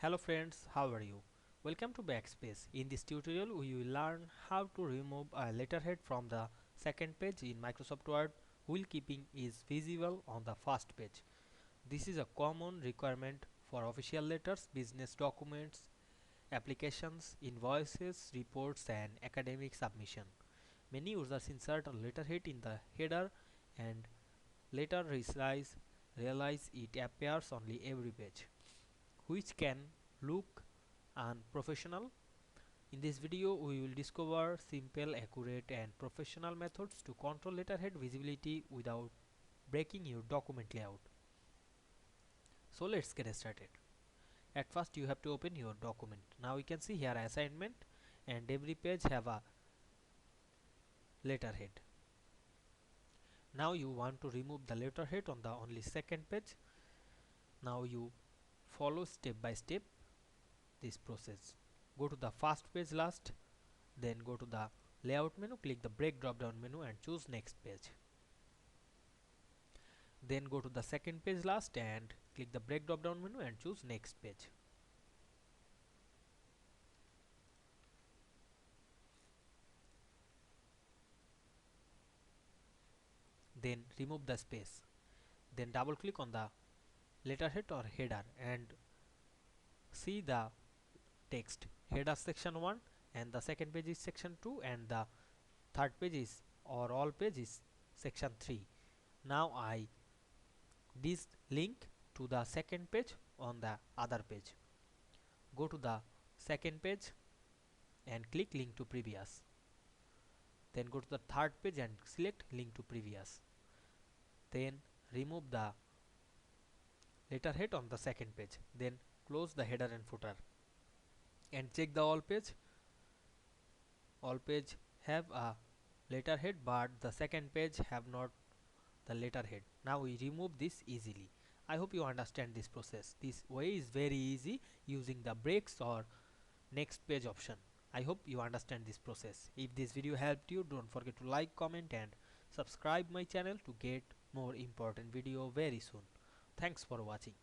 Hello friends, how are you? Welcome to Backspace. In this tutorial we will learn how to remove a letterhead from the second page in Microsoft Word while keeping it visible on the first page. This is a common requirement for official letters, business documents, applications, invoices, reports and academic submission. Many users insert a letterhead in the header and later realize it appears only every page, which can look unprofessional. In this video, we will discover simple, accurate, and professional methods to control letterhead visibility without breaking your document layout. So let's get started. At first, you have to open your document. Now you can see here assignment, and every page have a letterhead. Now you want to remove the letterhead on the only second page. Now you follow step by step this process. Go to the first page last, then go to the layout menu, click the break drop down menu and choose next page. Then go to the second page last and click the break drop down menu and choose next page. Then remove the space. Then double click on the letterhead or header and see the text header section 1 and the second page is section 2 and the third page is or all page is section 3. Now I this link to the second page on the other page. Go to the second page and click link to previous. Then go to the third page and select link to previous. Then remove the letterhead on the second page. Then close the header and footer and check the all page. All page have a letterhead but the second page have not the letterhead. Now we remove this easily. I hope you understand this process. This way is very easy using the breaks or next page option. I hope you understand this process. If this video helped you, don't forget to like, comment and subscribe my channel to get more important video very soon. Thanks for watching.